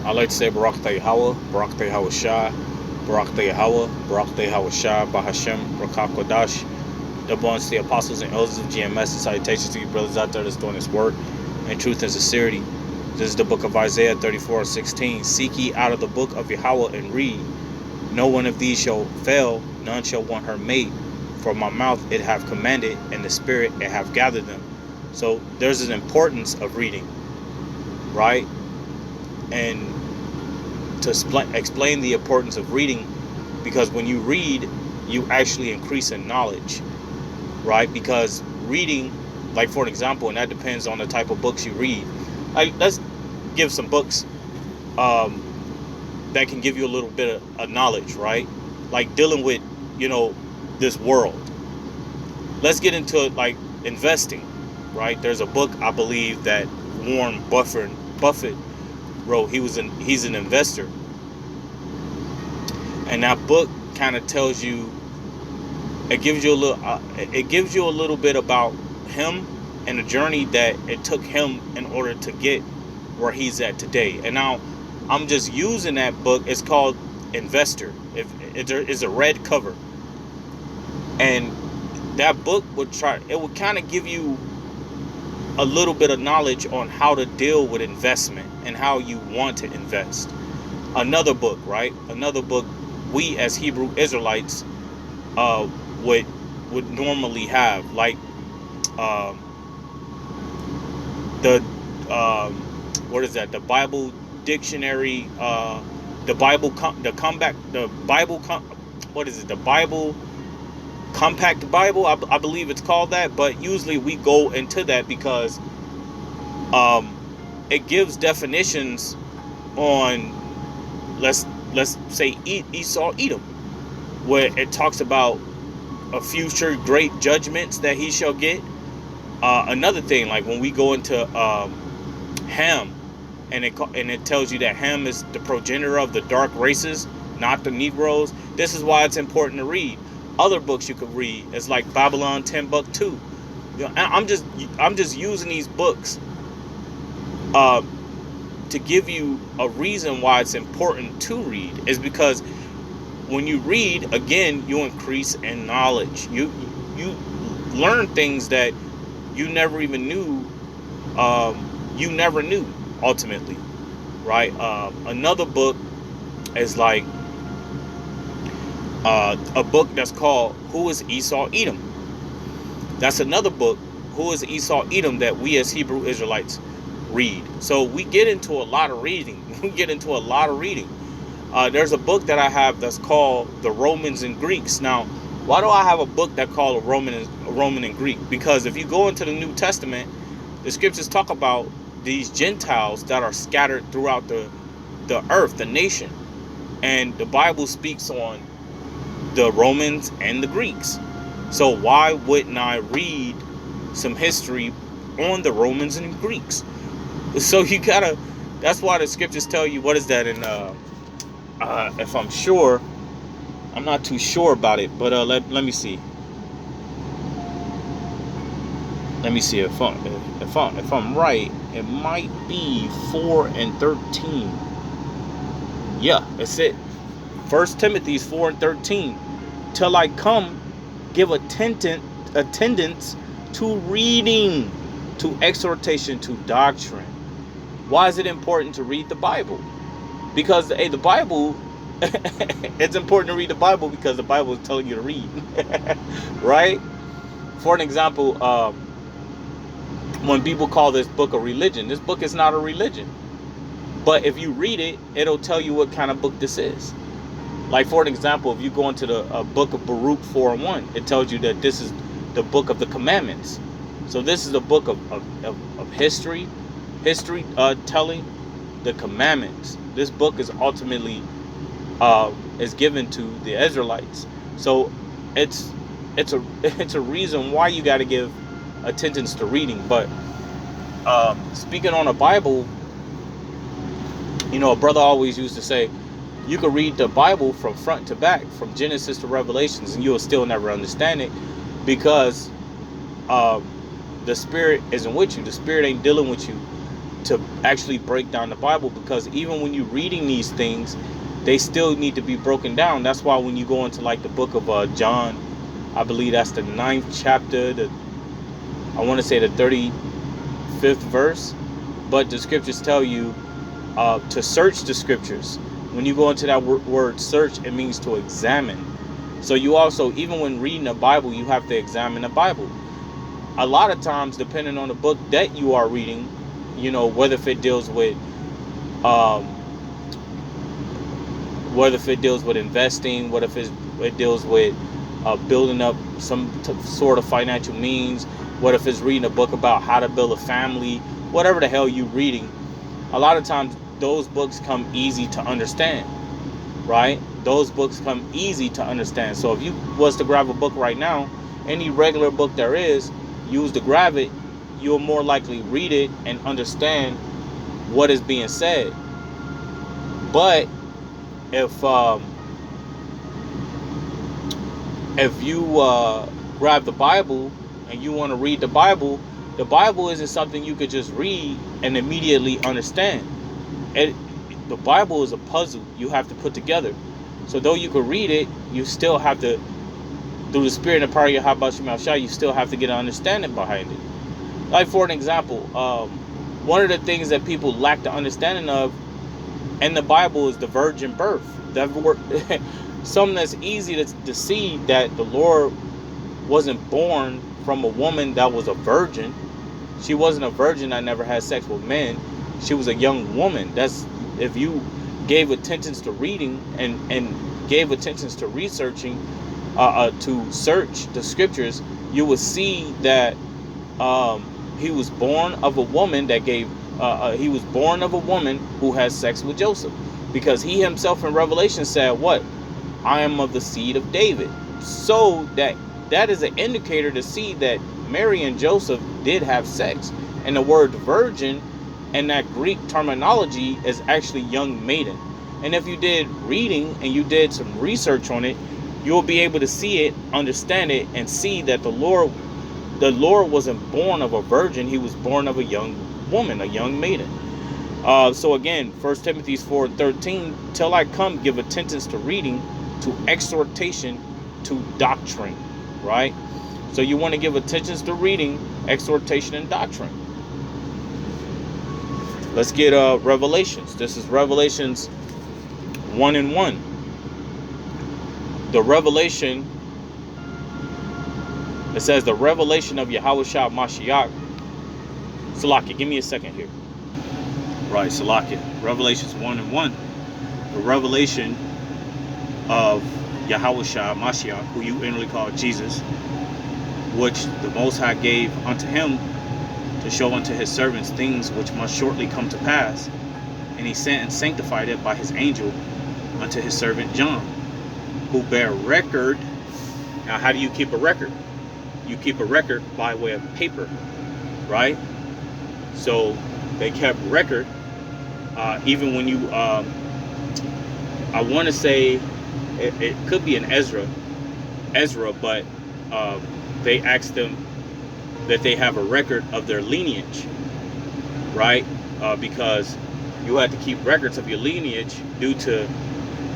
I like to say Barak Hawa, Barak Hawa Shah, Barak Hawa, Barak Hawa Shah, Bahashem, Rakakwadash. Double honors to the apostles and elders of GMS, and salutations to you brothers out there that's doing this work in truth and sincerity. This is the book of Isaiah 34:16. Seek ye out of the book of Yahweh and read. No one of these shall fail, none shall want her mate. For my mouth it have commanded, and the spirit it have gathered them. So there's an importance of reading, right? And to explain the importance of reading, because when you read, you actually increase in knowledge, right? Because reading, like for an example, and that depends on the type of books you read. Like, let's give some books that can give you a little bit of knowledge, right? Like dealing with, this world. Let's get into like investing, right? There's a book I believe that Warren Buffett wrote. He's an investor, and that book kind of tells you, it gives you a little bit about him and the journey that it took him in order to get where he's at today. And now I'm just using that book. It's called Investor. It's a red cover, and that book would kind of give you a little bit of knowledge on how to deal with investment and how you want to invest. Another book, right? Another book we as Hebrew Israelites would normally have, like the what is that? The Bible dictionary, the Bible Compact Bible. I believe it's called that, but usually we go into that because it gives definitions on, let's say, Esau Edom, where it talks about a future great judgments that he shall get. Another thing, like when we go into Ham, and it tells you that Ham is the progenitor of the dark races, not the Negroes. This is why it's important to read. Other books you could read is like Babylon Timbuktu. I'm just using these books to give you a reason why it's important to read. Is because when you read, again, you increase in knowledge. You learn things that you never even knew. You never knew ultimately, right? Another book is like a book that's called Who is Esau Edom? That's another book, Who is Esau Edom, that we as Hebrew Israelites read. So we get into a lot of reading. There's a book that I have that's called The Romans and Greeks. Now, why do I have a book that called a Roman and Greek? Because if you go into the New Testament, the scriptures talk about these Gentiles that are scattered throughout the earth, the nation. And the Bible speaks on the Romans and the Greeks. So why wouldn't I read some history on the Romans and Greeks? So that's why the scriptures tell you, what is that in, if I'm sure, I'm not too sure about it, but let me see. Let me see if I'm right. It might be 4:13. Yeah, that's it. 1 Timothy 4:13. Till I come, give attendance to reading, to exhortation, to doctrine. Why is it important to read the Bible? Because the Bible, it's important to read the Bible because the Bible is telling you to read, right? For an example, when people call this book a religion, this book is not a religion. But if you read it, it'll tell you what kind of book this is. Like, for an example, if you go into the book of Baruch 4:1, it tells you that this is the book of the commandments. So this is a book of history telling the commandments. This book is ultimately is given to the Israelites. So it's a reason why you got to give attendance to reading. But speaking on the Bible, a brother always used to say, you could read the Bible from front to back, from Genesis to Revelations, and you'll still never understand it, because the Spirit isn't with you. The Spirit ain't dealing with you to actually break down the Bible, because even when you're reading these things, they still need to be broken down. That's why when you go into like the book of John, I believe that's the 9th chapter, I want to say the 35th verse, but the scriptures tell you to search the scriptures. When you go into that word search, it means to examine. So you also, even when reading the Bible, you have to examine the Bible. A lot of times, depending on the book that you are reading, you know, whether if it deals with investing, what if it deals with building up some sort of financial means, what if it's reading a book about how to build a family, whatever the hell you're reading, a lot of times those books come easy to understand, right? Those books come easy to understand. So if you was to grab a book right now, any regular book there is, use to grab it, you'll more likely read it and understand what is being said. But if you grab the Bible and you want to read the Bible isn't something you could just read and immediately understand. The Bible is a puzzle you have to put together. So though you could read it, you still have to, through the spirit and the power of Yahweh Shema Shai, you still have to get an understanding behind it. Like for an example, one of the things that people lack the understanding of in the Bible is the virgin birth. Something that's easy to see, that the Lord wasn't born from a woman that was a virgin. She wasn't a virgin that never had sex with men. She was a young woman. That's, if you gave attention to reading and gave attention to researching, to search the scriptures, you would see that he was born of a woman that gave. He was born of a woman who had sex with Joseph, because he himself in Revelation said, "What? I am of the seed of David." So that is an indicator to see that Mary and Joseph did have sex. And the word virgin and that Greek terminology is actually young maiden. And if you did reading and you did some research on it, you'll be able to see it, understand it, and see that the Lord wasn't born of a virgin. He was born of a young woman, a young maiden. So again, 1 Timothy 4:13, till I come, give attendance to reading, to exhortation, to doctrine, right? So you want to give attention to reading, exhortation, and doctrine. Let's get Revelations. This is Revelations 1:1. The revelation, it says the revelation of Yahushua Mashiach. Salakia, give me a second here. Right, Salakia. Revelations 1:1. The revelation of Yahushua Mashiach, who you inwardly call Jesus, which the Most High gave unto him to show unto his servants things which must shortly come to pass. And he sent and sanctified it by his angel unto his servant John, who bear record. Now, how do you keep a record? You keep a record by way of paper, right? So they kept record, even when you, I want to say it could be an Ezra, but they asked them that they have a record of their lineage, right? Because you had to keep records of your lineage due to,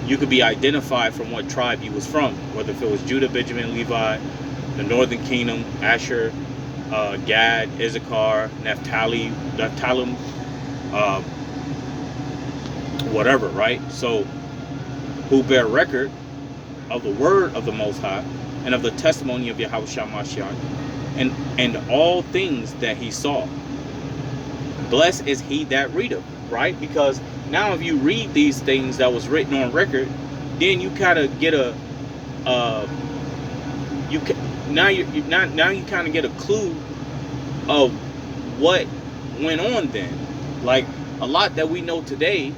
you could be identified from what tribe you was from, whether if it was Judah, Benjamin, Levi, the northern kingdom, Asher, Gad, Issachar, Naphtali, whatever, right? So, who bear record of the word of the Most High and of the testimony of Yahushua Mashiach and all things that he saw. Blessed is he that readeth, right? Because now if you read these things that was written on record, then you kind of get a you kind of get a clue of what went on then. Like a lot that we know today,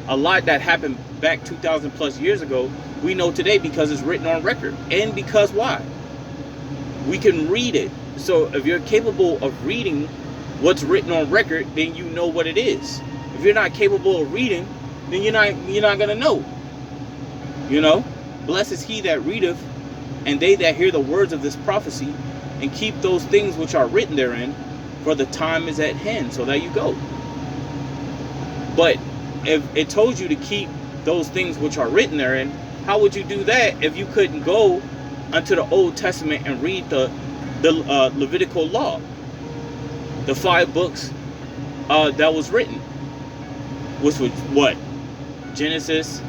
a lot that happened back 2,000 plus years ago, we know today because it's written on record. And because why? We can read it. So if you're capable of reading what's written on record, then you know what it is. If you're not capable of reading, then you're not gonna know. You know, blessed is he that readeth, and they that hear the words of this prophecy, and keep those things which are written therein, for the time is at hand. So there you go. But if it told you to keep those things which are written therein, how would you do that if you couldn't go unto the Old Testament and read the Levitical law, the 5 books that was written, which was what? Genesis,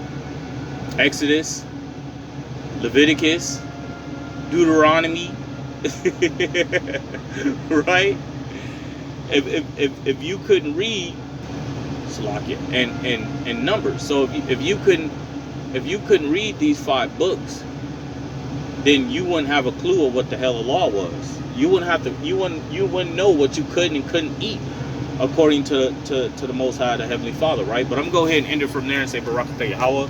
Exodus, Leviticus, Deuteronomy, right? If you couldn't read Salakia and Numbers, so if you couldn't read these 5 books, then you wouldn't have a clue of what the hell the law was. You wouldn't know what you could and couldn't eat according to the Most High, the Heavenly Father, right? But I'm gonna go ahead and end it from there and say Barak Atah Yahweh,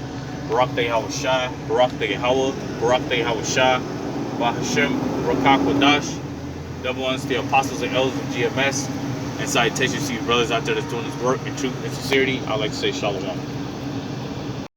Barak Atah Yahweh Shai, Barak Atah Yahweh, Barak Atah Yahweh Shai, Bahashem, Rakak Wadash. Double ones to the apostles and elders of GMS, and salutations to you brothers out there that's doing this work in truth and sincerity. I'd like to say Shalom.